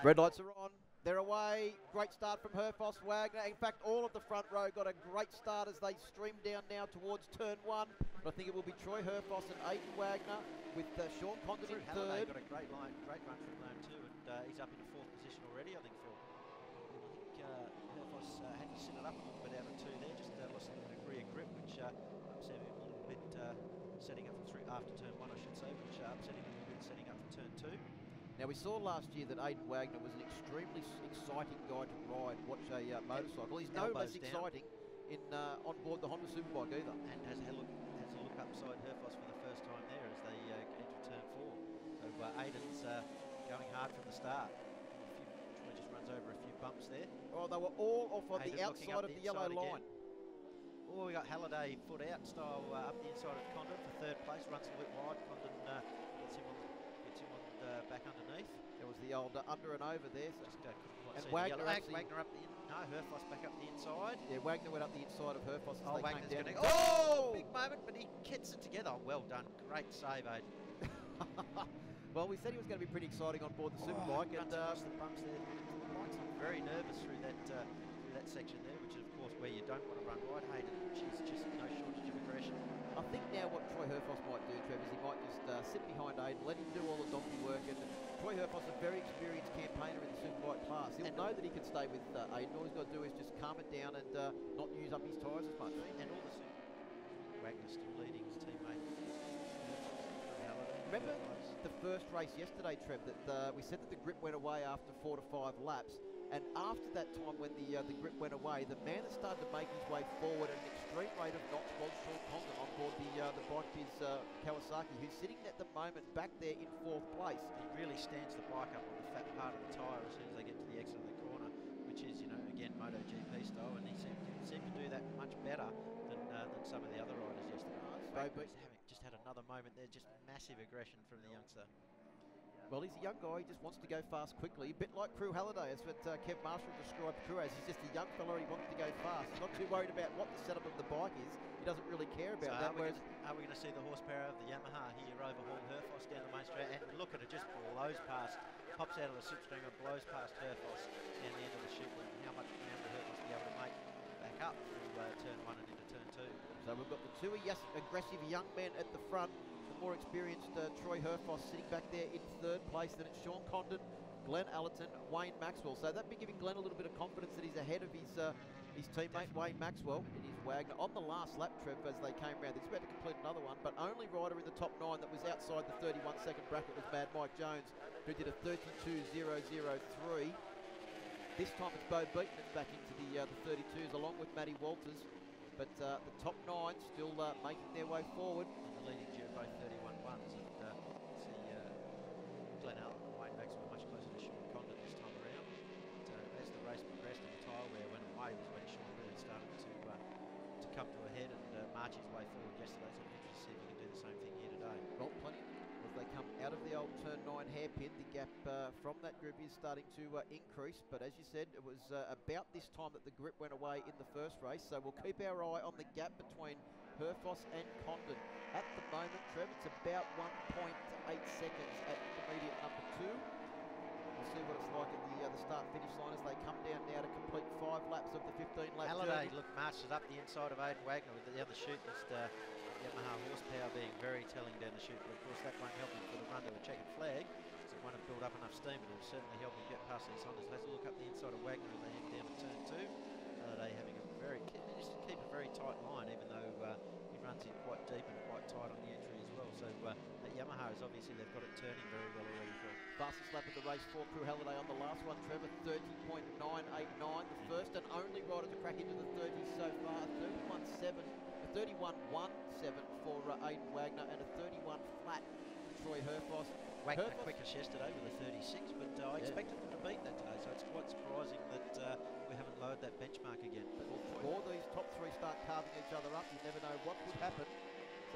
Red lights are on. They're away. Great start from Herfoss, Wagner. In fact, all of the front row got a great start as they stream down now towards turn one. But I think it will be Troy Herfoss and Aiden Wagner with Swann Condon in third. Got a great run from lane two, and he's up into fourth position already, I think, Phil. Herfoss had to sit it up a little bit out of two there, just lost a degree of grip, which upset him a little bit setting up for after turn one, I should say, which upset him a little bit setting up for turn two. Now, we saw last year that Aiden Wagner was an extremely exciting guy to ride, watch a motorcycle. He's no less exciting on board the Honda Superbike either. And has a look upside Herfoss for the first time there as they enter turn four. So Aiden's going hard from the start. Troy just runs over a few bumps there. Oh, they were all off on the outside of the yellow line. Oh, we got Halliday foot out style up the inside of Condon for third place. Runs a little bit wide. Condon gets him on back underneath. There was the old under and over there. So and Wagner up the Herfoss back up the inside. Yeah, Wagner went up the inside of Herfoss. Oh, Wagner's going to big moment, but he gets it together. Well done, great save, Aiden. Well, we said he was going to be pretty exciting on board the Superbike, and the bumps there. Bike's very nervous through that section there, which is of course where you don't want to run right. Hayden, she's just no shortage of aggression. I think now what Troy Herfoss might do, Trev, is he might just sit behind Aiden, let him do all the donkey work, and Troy Herfoss is a very experienced campaigner in the Superbike class. He'll know that he can stay with Aiden. All he's got to do is just calm it down and not use up his tyres as much. And all the Wagner still leading his teammate. Remember the first race yesterday, Trev, that we said that the grip went away after 4 to 5 laps, and after that time when the grip went away, the man that started to make his way forward at an extreme rate of knots was Sean Condon on board the bike, his Kawasaki, who's sitting at the moment back there in 4th place. He really stands the bike up on the fat part of the tyre as soon as they get to the exit of the corner, which is, you know, again, MotoGP style, and he seemed to do that much better than some of the other riders yesterday. Beau Beaton just had another moment there, just massive aggression from the youngster. Well, he's a young guy. He just wants to go fast quickly, a bit like Cru Halliday. That's what Kev Marshall described Cru as. He's just a young fella. He wants to go fast. He's not too worried about what the setup of the bike is. He doesn't really care about that. Are we going to see the horsepower of the Yamaha here overhaul Herfoss down the main straight? And look at it, just blows past, pops out of the slipstream and blows past Herfoss down the end of the chute. How much ground will Herfoss be able to make back up through turn one and into turn two? So we've got the two aggressive young men at the front. The more experienced Troy Herfoss sitting back there in 3rd place. Then it's Sean Condon, Glenn Allerton, Wayne Maxwell. So that'd be giving Glenn a little bit of confidence that he's ahead of his teammate Wayne Maxwell in his Wagner. On the last lap, Trev, as they came round, he's about to complete another one, but only rider in the top 9 that was outside the 31-second bracket was Mad Mike Jones, who did a 32.003. This time it's Beau Beaton that's back into the 32s along with Matty Walters. But the top 9 still making their way forward. And the leading duo both 31-1s, and see Glenn Allerton and Wayne Maxwell much closer to Sean Condon this time around. But, as the race progressed and the tyre wear went away was when Sean really started to come to a head and march his way forward yesterday. So I'm interested to see if he can do the same thing here today. Well, plenty. As they come out of the old turn 9 hairpin, the gap from that group is starting to increase. But as you said, it was about this time that the grip went away in the first race. So we'll keep our eye on the gap between Herfoss and Condon. At the moment, Trev, it's about 1.8 seconds at intermediate number 2. We'll see what it's like at the start-finish line as they come down now to complete 5 laps of the 15-lap Halliday, look, marches up the inside of Aiden Wagner with the other chute. Just Yamaha horsepower being very telling down the chute, but of course that won't help him for the run to a checkered flag, so it won't have built up enough steam, but it will certainly help him get past these Hondas. Let's look up the inside of Wagner as they head down to turn 2. Halliday having a keep a very tight line, even though he runs in quite deep and quite tight on the entry as well. So that Yamaha is obviously, they've got it turning very well already. Fastest lap of the race for Cru Halliday on the last one, Trevor, 30.989. The first and only rider to crack into the 30s so far, 31.17 for Aiden Wagner and a 31 flat for Troy Herfoss. Wagner quickest yesterday with a 36, but I expected them to beat that today, so it's quite surprising that we haven't lowered that benchmark again. But before these top 3 start carving each other up, you never know what could happen.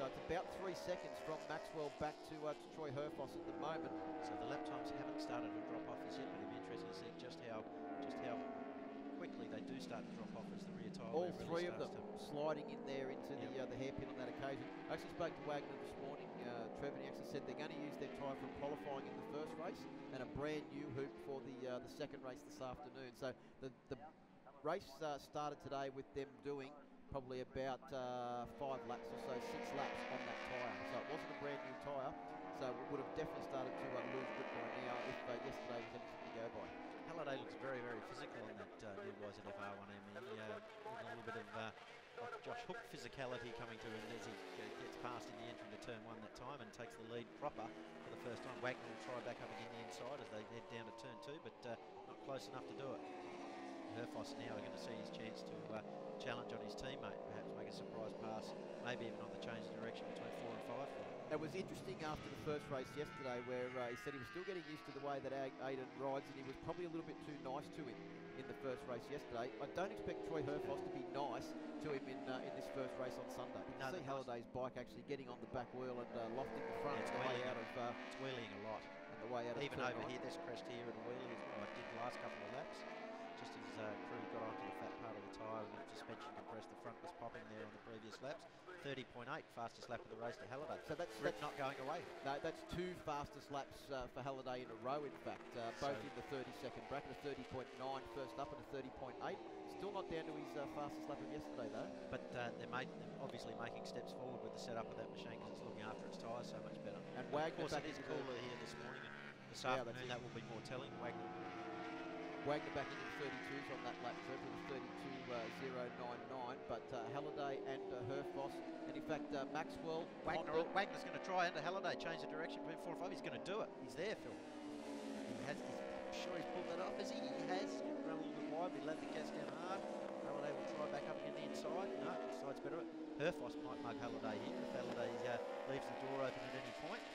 So it's about 3 seconds from Maxwell back to Troy Herfoss at the moment. So the lap times haven't started to drop off as yet, but it'll be interesting to see just how quickly they do start to drop off as the rear tyre. All 3 of them sliding in there into the hairpin on that occasion. I actually spoke to Wagner this morning Trevor, and he actually said they're going to use their tyre from qualifying in the first race and a brand new hoop for the second race this afternoon. So the race started today with them doing probably about 5 laps or so, 6 laps on that tyre. So it wasn't a brand new tyre, so it would have definitely started to lose grip by now if yesterday was anything to go by. Halliday looks very, very physical on that new YZF R1M. A little bit of like Josh Hook physicality coming to him as he gets past in the entry to turn 1 that time and takes the lead proper for the first time. Wagner will try back up again the inside as they head down to turn 2, but not close enough to do it. Herfoss now are going to see his chance to challenge on his teammate, perhaps make a surprise pass, maybe even on the change of direction between 4 and 5 for him. It was interesting after the first race yesterday where he said he was still getting used to the way that Aiden rides, and he was probably a little bit too nice to him in the first race yesterday. I don't expect Troy Herfoss to be nice to him in this first race on Sunday. You can see Halliday's bike actually getting on the back wheel and lofting the front. It's way out of it's wheeling a lot. And the way out even of over here, this crest here at a wheelie, I did the last couple of laps. Just as Cru got onto the fat part of the tyre and the suspension compressed, the front was popping there on the previous laps. 30.8, fastest lap of the race to Halliday. So that's not going away. No, that's 2 fastest laps for Halliday in a row, in fact, both in the 30-second bracket, a 30.9 first up and a 30.8. Still not down to his fastest lap of yesterday, though. But they're obviously making steps forward with the setup of that machine because it's looking after its tyres so much better. And Wagner, of course, it is cooler here this morning. This afternoon, that will be more telling. Wagner back into 32s on that lap, Trevor, was 32.099, but Halliday and Herfoss, and in fact Maxwell. Wagner's going to try into Halliday, change the direction between 4 and 5. He's going to do it. He's there, Phil. I'm sure he's pulled that off, has he? He has. Run a little bit wide, but he let the gas down hard. Halliday will try back up again the inside. No, the side's better. Herfoss might mug Halliday here if Halliday leaves the door open at any point.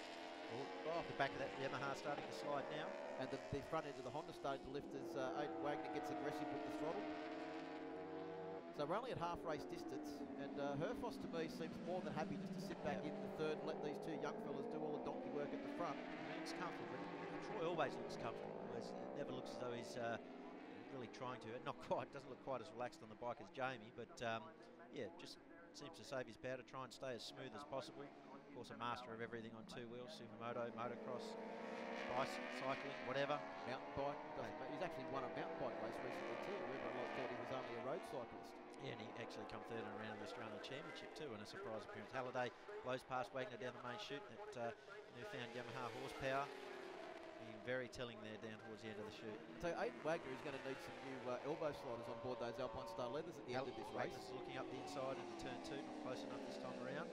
Oh, the back of that Yamaha starting to slide now. And the front end of the Honda starting to lift as Aiden Wagner gets aggressive with the throttle. So we're only at half race distance, and Herfoss to me seems more than happy just to sit back in the third and let these 2 young fellas do all the donkey work at the front. He looks comfortable. Troy always looks comfortable. It never looks as though he's really trying to. Not quite, doesn't look quite as relaxed on the bike as Jamie, but yeah, just seems to save his powder, try and stay as smooth as possible. Of course, a master of everything on 2 wheels, supermoto, motocross, cycling, whatever. Mountain bike, he's actually won a mountain bike race recently too. Everyone thought he was only a road cyclist. Yeah, and he actually come third in a round of the Australian Championship too, in a surprise appearance. Halliday blows past Wagner down the main chute, that newfound Yamaha horsepower. Being very telling there down towards the end of the chute. So Aiden Wagner is going to need some new elbow sliders on board those Alpine Star leathers at the end of this race. Wagner's looking up the inside into turn 2, not close enough this time around.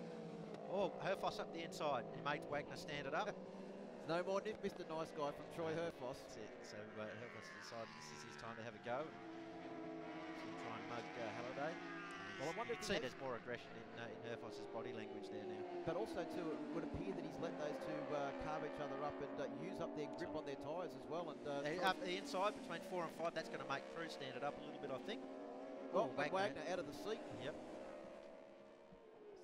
Oh, Herfoss up the inside. He made Wagner stand it up. No more Mr. Nice Guy from Troy Herfoss. That's it. So Herfoss decided this is his time to have a go. So try and mug Halliday. Well, I wonder if see there's more aggression in Herfoss's body language there now. But also too, it would appear that he's let those 2 carve each other up and use up their grip on their tyres as well. And up the inside between 4 and 5, that's going to make Cru stand it up a little bit, I think. Well, Wagner out of the seat. Yep.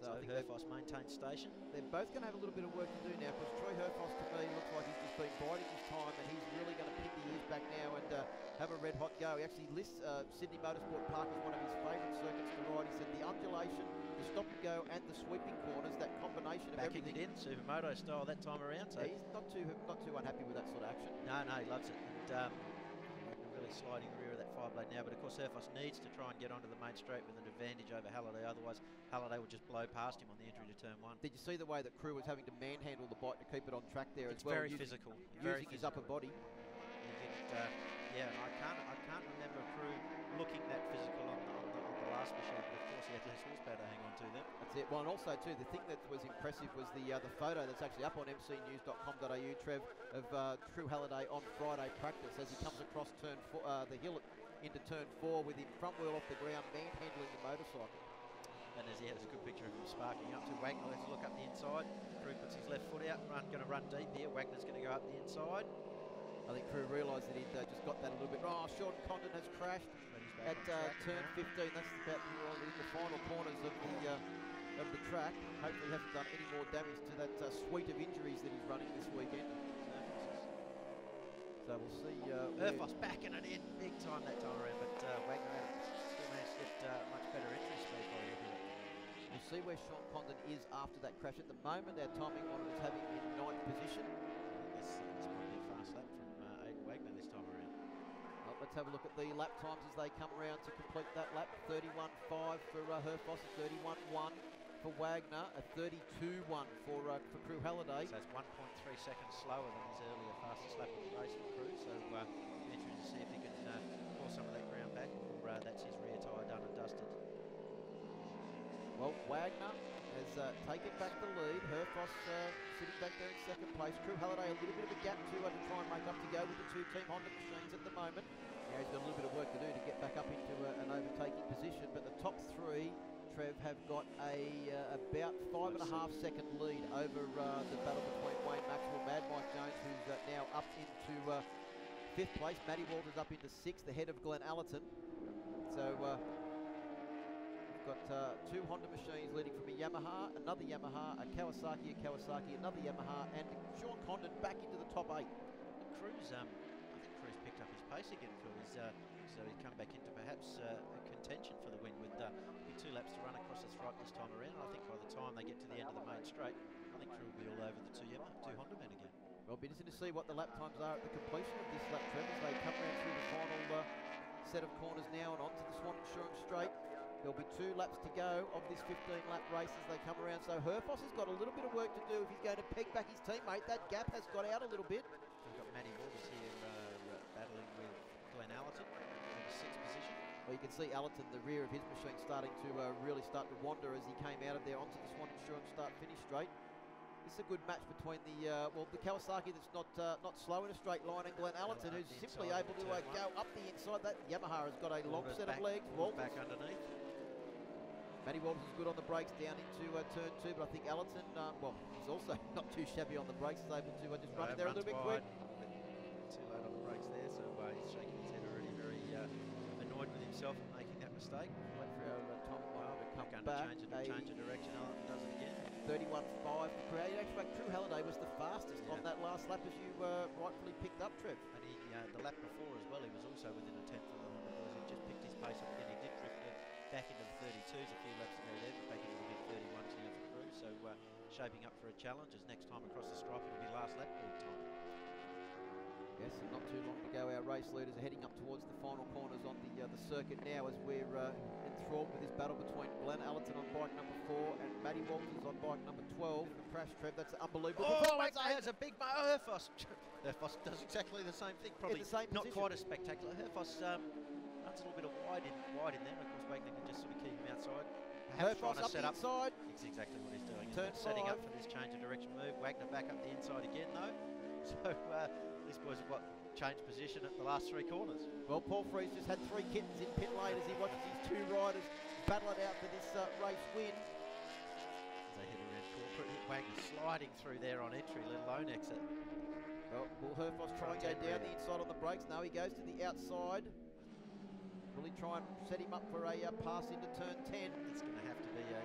So I think Herfoss maintains station. They're both going to have a little bit of work to do now, because Troy Herfoss to me looks like he's just been biding his time, and he's really going to pick the ears back now and have a red hot go. He actually lists Sydney Motorsport Park as one of his favourite circuits to ride. He said the undulation, the stop and go, and the sweeping corners, that combination of backing everything. It in, supermoto style that time around. So yeah, he's not too unhappy with that sort of action. No, he loves it. And really sliding the rear of that 5-blade now, but of course Herfoss needs to try and get onto the main straight with an advantage over Halliday, otherwise Halliday would just blow past him on the entry to turn 1. Did you see the way that Cru was having to manhandle the bike to keep it on track there it's as well? Very physical. Using his upper body. Yeah, and I can't remember Cru looking that physical on the last machine, but of course he had less horsepower to hang on to then. That's it. Well, and also too, the thing that was impressive was the photo that's actually up on mcnews.com.au, Trev, of Cru Halliday on Friday practice as he comes across the hill into turn 4 with him front wheel off the ground, manhandling the motorcycle. And there's a good picture of him sparking up to Wagner. Let's look up the inside. Cru puts his left foot out, going to run deep here. Wagner's going to go up the inside. I think Cru realised that he'd just got that a little bit. Oh, Sean Condon has crashed at turn 15. That's about in the final corners of the track. Hopefully he hasn't done any more damage to that suite of injuries that he's running this weekend. So we'll see. Herfoss backing it in big time that time around, but Wagner still managed to get much better entry speed by him. He we'll see where Sean Condon is after that crash. At the moment, our timing monitor is having him in 9th position. This might be a fast lap from Aiden Wagner this time around. Well, let's have a look at the lap times as they come around to complete that lap. 31.5 for Herfoss, 31.1 for Wagner, a 32.1 for Cru Halliday. So it's 1.3 seconds slower than his earlier fastest lap of the race for Cru. So interesting to see if he can claw some of that ground back, or that's his rear tyre done and dusted. Well, Wagner has taken back the lead. Herfoss sitting back there in second place. Cru Halliday a little bit of a gap to try and make up to go with the two Team Honda machines at the moment. Now he's got a little bit of work to do to get back up into an overtaking position, but the top three, Trev, have got about 5.5 second lead over the battle between Wayne Maxwell, Mad Mike Jones, who's now up into 5th place. Matty Walters up into 6th, ahead of Glenn Allerton. So we've got two Honda machines leading from a Yamaha, another Yamaha, a Kawasaki, another Yamaha, and Sean Condon back into the top 8. Cru's, I think Cru's picked up his pace again, Phil. So he's come back into perhaps a contention for the win with 2 laps to run across the stripe this time around. I think by the time they get to the end of the main straight, I think Cru will be all over the two Honda men again. Well, it'll be interesting to see what the lap times are at the completion of this lap, Trev, as they come round through the final set of corners now and onto the Swann Insurance Straight. There'll be 2 laps to go of this 15-lap race as they come around. So Herfoss has got a little bit of work to do if he's going to peg back his teammate. That gap has got out a little bit. We've got Matty Walters here battling with Glenn Allerton in the 6th position. Well, you can see Allerton, the rear of his machine, starting to really start to wander as he came out of there onto the Swann Insurance start-finish straight. This is a good match between the Kawasaki that's not slow in a straight line, and Glenn Allerton, who's simply able to go up the inside. That Yamaha has got a long set of legs. Walters back underneath. Matty Walters is good on the brakes down into turn 2, but I think Allerton, well, he's also not too shabby on the brakes. He's able to just run in there a little bit quick. Too late on the brakes there, so he's shaking his head already, very annoyed with himself for making that mistake. Wait for our Tom to come back. Change of direction, Allerton does it again. 31.5 for Cru. Actually, Cru Halliday was the fastest on that last lap, as you rightfully picked up, Trev. And he, the lap before as well, he was also within a tenth of the Honda boys. He just picked his pace up again. He did drift back into the 32s a few laps ago there, but back into the mid-31s now for Cru. So shaping up for a challenge, as next time across the stripe it'll be last lap lead time. Yes, and not too long to go. Our race leaders are heading up towards the final corners on the circuit now, as we're enthralled with this battle between Glenn Allerton on bike number 4 and Matty Walters on bike number 12. The crash, Trev, that's an unbelievable performance. Has a big Herfoss. Herfoss does exactly the same thing, probably not quite as spectacular. Herfoss runs a little bit of wide in there. Of course, Wagner can just sort of keep him outside. Herfoss up the inside. It's exactly what he's doing. Turn setting up for this change of direction move. Wagner back up the inside again, though. So these boys have got changed position at the last 3 corners. Well, Paul Freese just had 3 kittens in pit lane as he watches his 2 riders battle it out for this race win. As they head around corporate, Wagner sliding through there on entry, let alone exit. Well, will Herfoss try and go down the inside on the brakes? No, he goes to the outside. Will he try and set him up for a pass into turn 10? It's going to have to be a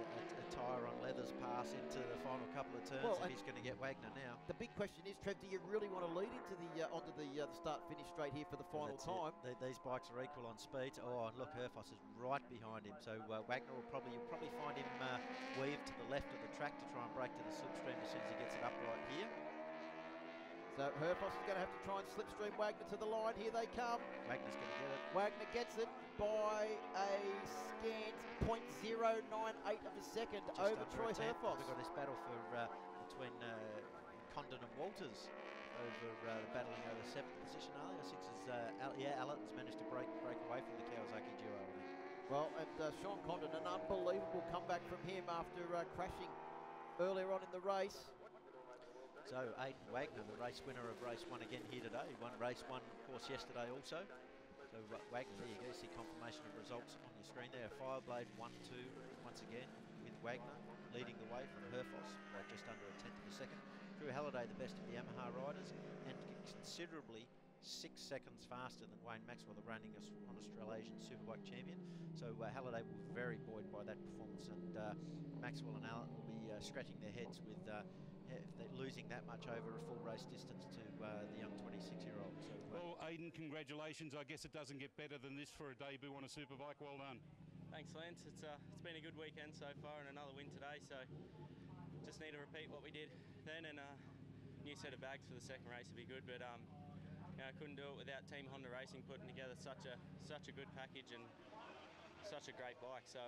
tyre on leathers pass into the final couple of turns if he's going to get Wagner now. The big question is, Trev, do you really want to lead into the onto the start-finish straight here for the final time? These bikes are equal on speed. Oh, and look, Herfoss is right behind him. So Wagner will probably find him weave to the left of the track to try and break to the slipstream as soon as he gets it up right here. So Herfoss is going to have to try and slipstream Wagner to the line. Here they come. Wagner's going to get it. Wagner gets it by a scant 0.098 of a second over Troy Herfoss. We've got this battle for between Condon and Walters over battling over 7th position, are they? Or 6 is Allerton's managed to break away from the Kawasaki duo. Well, and Sean Condon, an unbelievable comeback from him after crashing earlier on in the race. So Aiden Wagner, the race winner of race 1 again here today. Won race 1, of course, yesterday also. So Wagner, there you go, see confirmation of results on your screen there. Fireblade 1-2 once again with Wagner leading the way from Herfoss by just under a tenth of a second. Cru Halliday, the best of the Yamaha riders, and considerably 6 seconds faster than Wayne Maxwell, the reigning Australasian Superbike champion. So Halliday will be very buoyed by that performance, and Maxwell and Allerton will be scratching their heads with if they're losing that much over a full race distance to the young 26-year-old. So, well, Aiden, congratulations. I guess it doesn't get better than this for a debut on a Superbike. Well done. Thanks, Lance. It's been a good weekend so far and another win today, so just need to repeat what we did then, and new set of bags for the second race would be good, but you know, I couldn't do it without Team Honda Racing putting together such a good package and such a great bike. So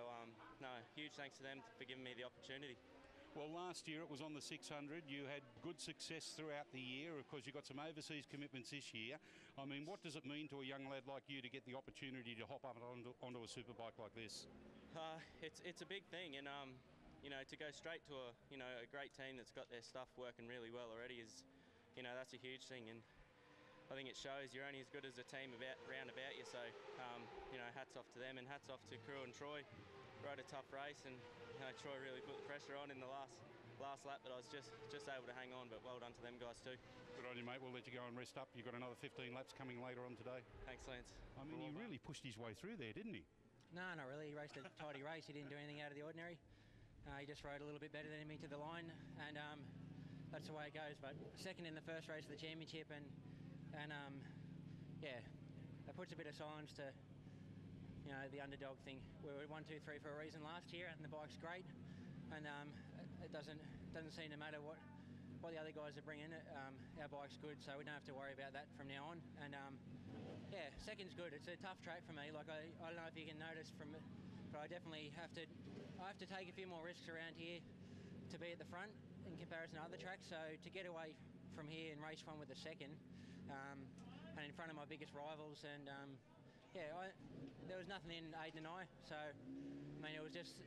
no, huge thanks to them for giving me the opportunity. Well, last year it was on the 600. You had good success throughout the year. Of course, you've got some overseas commitments this year. I mean, what does it mean to a young lad like you to get the opportunity to hop up onto a superbike like this? It's a big thing, and you know, to go straight to a great team that's got their stuff working really well already is, you know, that's a huge thing, and I think it shows you're only as good as the team round about you. So you know, hats off to them, and hats off to Cru and Troy. Rode a tough race, and you know, Troy really put the pressure on in the last lap, but I was just able to hang on. But well done to them guys too. Good on you, mate. We'll let you go and rest up. You've got another 15 laps coming later on today. Thanks, Lance. I mean, he really pushed his way through there, didn't he? No, not really. He raced a tidy race. He didn't do anything out of the ordinary. He just rode a little bit better than me to the line, and that's the way it goes. But second in the first race of the championship, and yeah, that puts a bit of silence to, you know, the underdog thing. We were 1, 2, 3 for a reason last year, and the bike's great, and it doesn't seem to matter what the other guys are bringing. Our bike's good, so we don't have to worry about that from now on. And yeah, second's good. It's a tough track for me. Like I don't know if you can notice from it, but I definitely have to take a few more risks around here to be at the front in comparison to other tracks. So to get away from here and race one with the second, and in front of my biggest rivals, and yeah, there was nothing in Aiden and I, so I mean it was just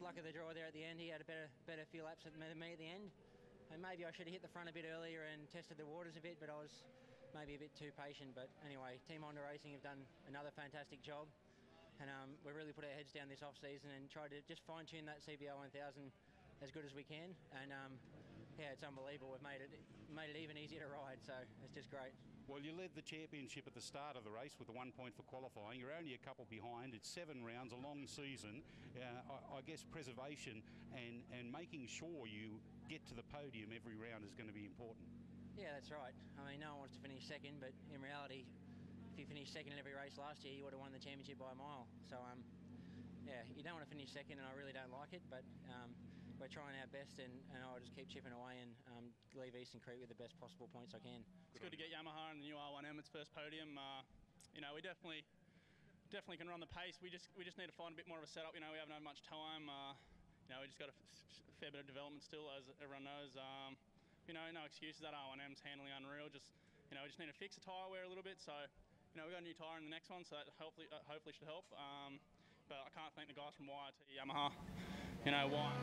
luck of the draw there at the end. He had a better few laps than me at the end, and maybe I should have hit the front a bit earlier and tested the waters a bit, but I was maybe a bit too patient. But anyway, Team Honda Racing have done another fantastic job, and we really put our heads down this off season and tried to just fine tune that CBR 1000 as good as we can, and yeah, it's unbelievable. We've made it even easier to ride, so it's just great. Well, you led the championship at the start of the race with the 1 point for qualifying. You're only a couple behind. It's 7 rounds, a long season. I guess preservation and making sure you get to the podium every round is going to be important. Yeah, that's right. I mean, no one wants to finish second, but in reality, if you finished second in every race last year, you would have won the championship by a mile. So, yeah, you don't want to finish second, and I really don't like it, but we're trying our best, and I'll just keep chipping away and leave Eastern Crete with the best possible points I can. It's good to get Yamaha and the new R1M its first podium. You know, we definitely can run the pace. We just need to find a bit more of a setup. You know, we haven't had much time. You know, we just got a fair bit of development still, as everyone knows. You know, no excuses. That R1M's handling unreal. Just, you know, we just need to fix the tyre wear a little bit. So, you know, we got a new tyre in the next one, so that hopefully should help. But I can't thank the guys from YRT Yamaha. You know, why?